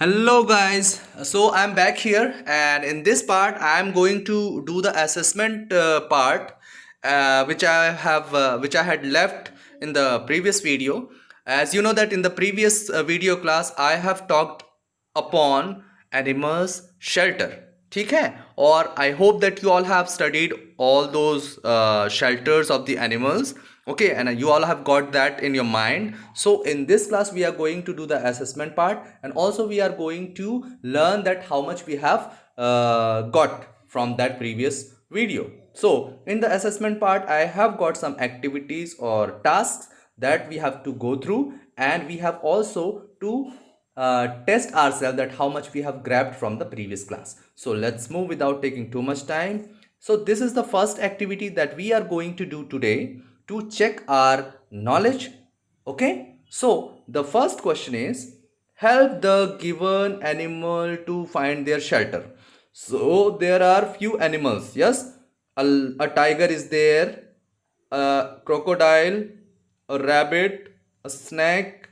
Hello guys, so I'm back here and in this part I'm going to do the assessment part which I had left in the previous video. As you know that in the previous video class I have talked upon animals shelter. ठीक है और I hope that you all have studied all those shelters of the animals. Okay, and you all have got that in your mind. So in this class we are going to do the assessment part, and also we are going to learn that how much we have got from that previous video. So in the assessment part I have got some activities or tasks that we have to go through, and we have also to test ourselves that how much we have grabbed from the previous class. So let's move without taking too much time. So this is the first activity that we are going to do today to check our knowledge. Okay, so the first question is, help the given animal to find their shelter. So there are few animals. Yes, a tiger is there, a crocodile, a rabbit, a snake,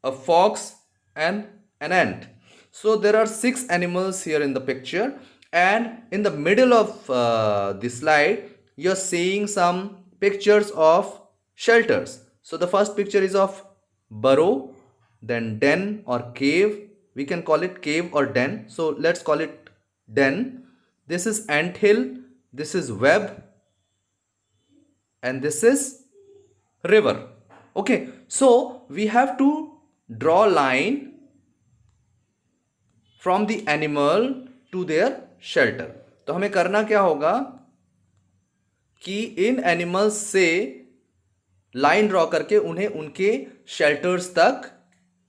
a fox, and an ant. So there are six animals here in the picture, and in the middle of the slide you're seeing some pictures of shelters. So the first picture is of burrow, then den or cave. We can call it cave or den. So let's call it den. This is ant hill, this is web, and this is river. Okay, so we have to draw line from the animal to their shelter. तो हमें करना क्या होगा कि इन animals से line draw करके उन्हें उनके शेल्टर्स तक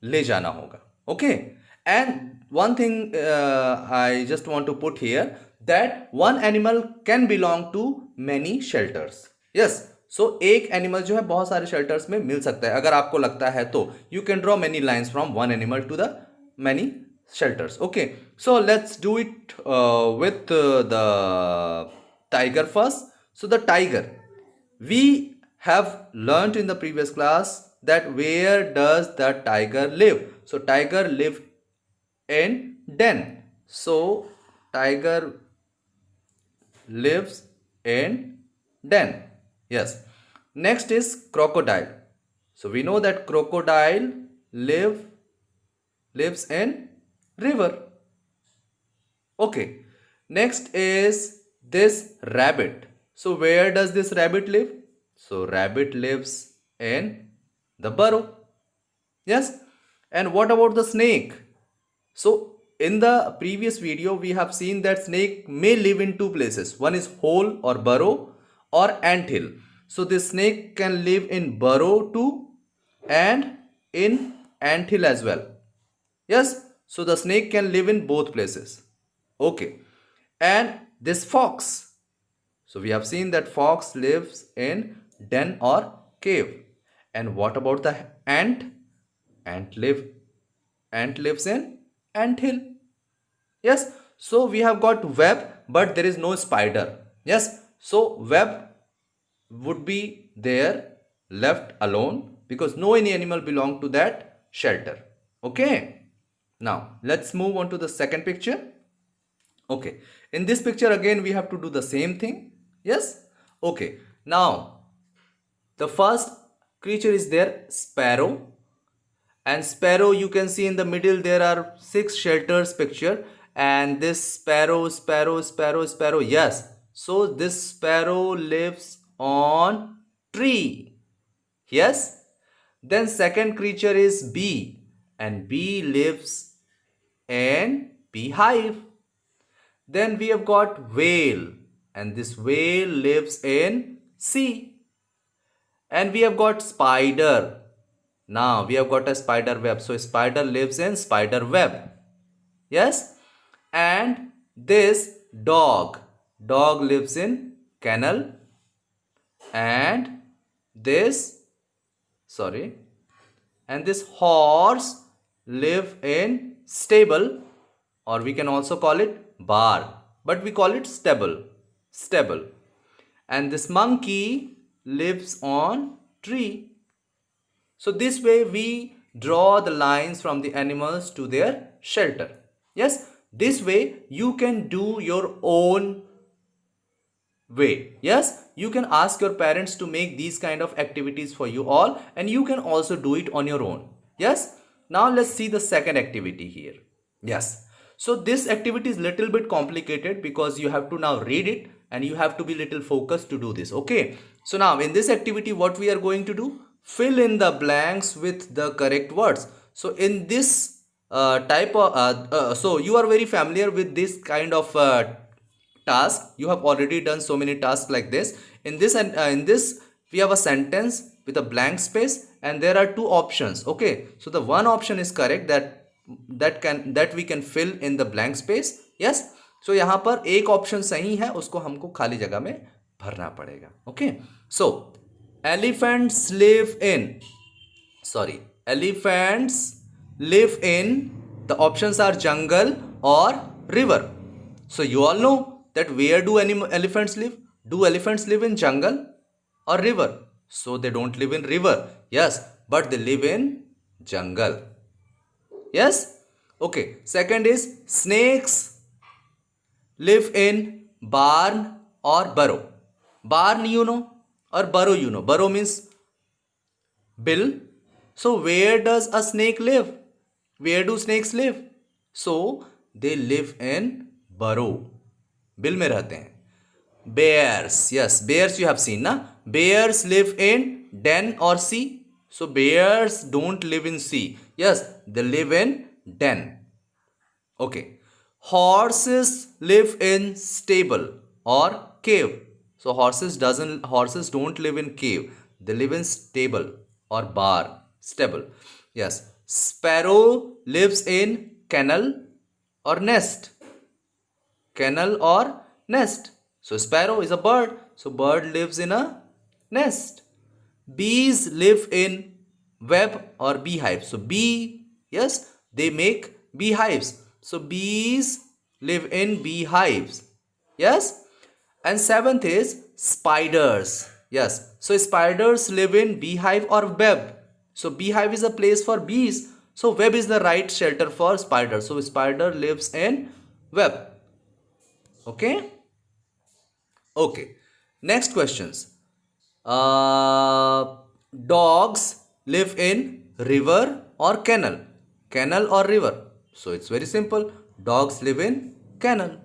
ले जाना होगा. Okay, and one thing I just want to put here, that one animal can belong to many shelters. Yes, so एक एनिमल जो है बहुत सारे शेल्टर्स में मिल सकता है. अगर आपको लगता है तो you can draw many lines from one animal to the many shelters. Okay, so let's do it with the tiger first. So the tiger, we have learned in the previous class that where does the tiger live. So tiger live in den. So tiger lives in den. Yes, next is crocodile. So we know that crocodile lives in river. Okay, next is this rabbit. So where does this rabbit live? So rabbit lives in the burrow. Yes, and what about the snake? So in the previous video we have seen that snake may live in two places. One is hole or burrow or ant hill. So this snake can live in burrow too and in ant hill as well. Yes, so the snake can live in both places. Okay, and this fox. So we have seen that fox lives in den or cave. And what about the ant? Ant live ant lives in ant hill. Yes, so we have got web, but there is no spider. Yes, so web would be there left alone because no any animal belong to that shelter. Okay, now let's move on to the second picture. Okay, in this picture again we have to do the same thing. Yes, okay, now the first creature is there, sparrow. And sparrow, you can see in the middle there are six shelters picture, and this sparrow, yes, so this sparrow lives on tree. Yes, then second creature is bee, and bee lives in beehive. Then we have got whale, and this whale lives in sea. And we have got spider. Now we have got a spider web. So spider lives in spider web. Yes. And this dog. Dog lives in kennel. And this, sorry. And this horse live in stable, or we can also call it bar. But we call it stable. Stable. And this monkey lives on tree. So this way we draw the lines from the animals to their shelter. Yes, this way you can do your own way. Yes, you can ask your parents to make these kind of activities for you all, and you can also do it on your own. Yes, now let's see the second activity here. Yes, so this activity is little bit complicated because you have to now read it and you have to be little focused to do this. Okay, so now in this activity what we are going to do, fill in the blanks with the correct words. So in this type of so you are very familiar with this kind of task. You have already done so many tasks like this. In this we have a sentence with a blank space and there are two options. Okay, so the one option is correct, that we can fill in the blank space. Yes, so यहाँ पर एक option सही है, उसको हमको खाली जगह में भरना पड़ेगा. Okay, so elephants live in, sorry, elephants live in, the options are jungle or river. So you all know that where do elephants live? Do elephants live in jungle or river? So they don't live in river. Yes, but they live in jungle. Yes, okay. Second is snakes live in barn or burrow. Barn you know, or burrow you know. Burrow means bill. So where does a snake live? Where do snakes live? So they live in burrow. Bill में रहते हैं. Bears, yes, bears you have seen na. Bears live in den or sea. So bears don't live in sea. Yes, they live in den. Okay. Horses live in stable or cave. So horses don't live in cave. They live in stable or bar. Stable. Yes. Sparrow lives in kennel or nest. Kennel or nest. So sparrow is a bird. So bird lives in a nest. Bees live in web or beehive. So bee, yes, they make beehives. So bees live in beehives. Yes. And seventh is spiders. Yes. So spiders live in beehive or web. So beehive is a place for bees. So web is the right shelter for spider. So spider lives in web. Okay. Okay. Next questions. Dogs live in river or kennel. Kennel or river. So it's very simple. Dogs live in kennel.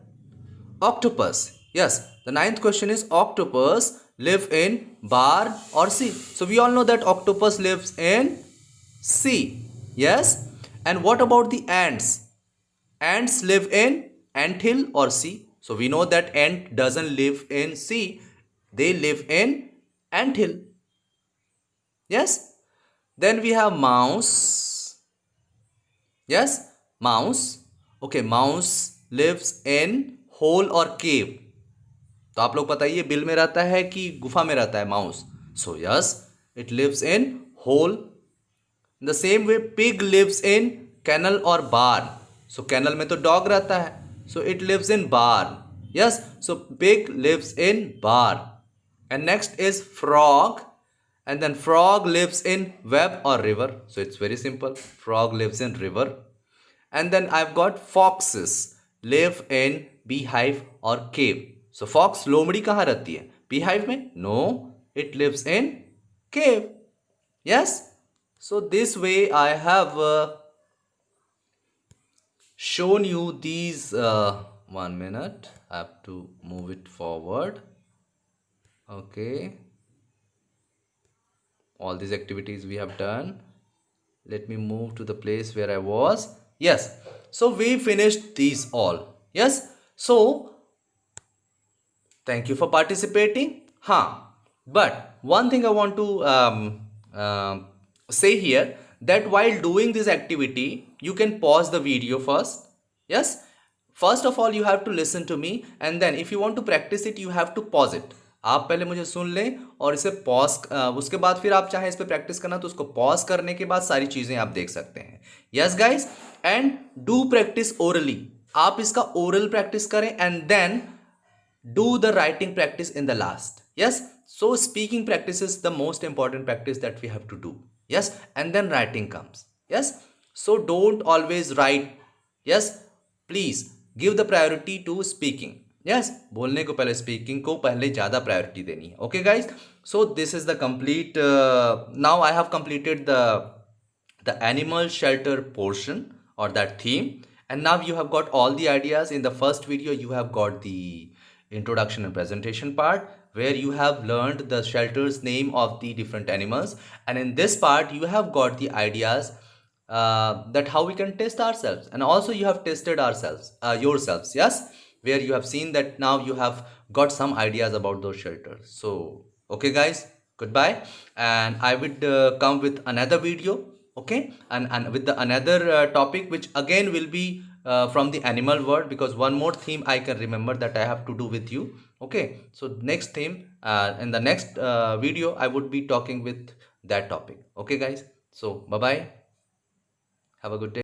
Octopus. Yes. The ninth question is octopus live in bar or sea. So we all know that octopus lives in sea. Yes. And what about the ants? Ants live in anthill or sea. So we know that ant doesn't live in sea. They live in anthill. Yes. Then we have mouse. Yes. Mouse. Okay. Mouse lives in hole or cave. तो आप लोग बताइए bill में रहता है कि गुफा में रहता है mouse. So yes, it lives in hole. In the same way, pig lives in kennel or barn. So kennel में तो dog रहता है. So it lives in barn. Yes, so pig lives in barn. And next is frog. And then frog lives in web or river. So it's very simple. Frog lives in river. And then I've got foxes live in beehive or cave. So fox लोमड़ी कहाँ रहती है? Beehive में? No, it lives in cave. Yes. So this way I have shown you these. 1 minute. I have to move it forward. Okay. All these activities we have done. Let me move to the place where I was. Yes. So we finished these all. Yes. So thank you for participating. But one thing I want to say here, that while doing this activity, you can pause the video first. Yes. First of all, you have to listen to me, and then if you want to practice it, you have to pause it. आप पहले मुझे सुन लें और इसे pause, उसके बाद फिर आप चाहें इस पर प्रैक्टिस करना तो उसको पॉज करने के बाद सारी चीज़ें आप देख सकते हैं. Yes guys, and do practice orally. आप इसका ओरल प्रैक्टिस करें and then do the writing practice in the last. Yes, so speaking practice is the most important practice that we have to do. Yes, and then writing comes. Yes, so don't always write. Yes, please give the priority to speaking. Yes, बोलने को पहले speaking को पहले ज़्यादा priority देनी है. Okay guys, so this is the complete now I have completed the animal shelter portion or that theme, and now you have got all the ideas. In the first video you have got the introduction and presentation part where you have learned the shelters name of the different animals, and in this part you have got the ideas that how we can test ourselves, and also you have tested ourselves yourselves. Yes, where you have seen that now you have got some ideas about those shelters. So okay guys, goodbye, and I would come with another video. Okay, and with the another topic which again will be from the animal world, because one more theme I can remember that I have to do with you. Okay, so next theme in the next video I would be talking with that topic. Okay guys, so bye bye, have a good day.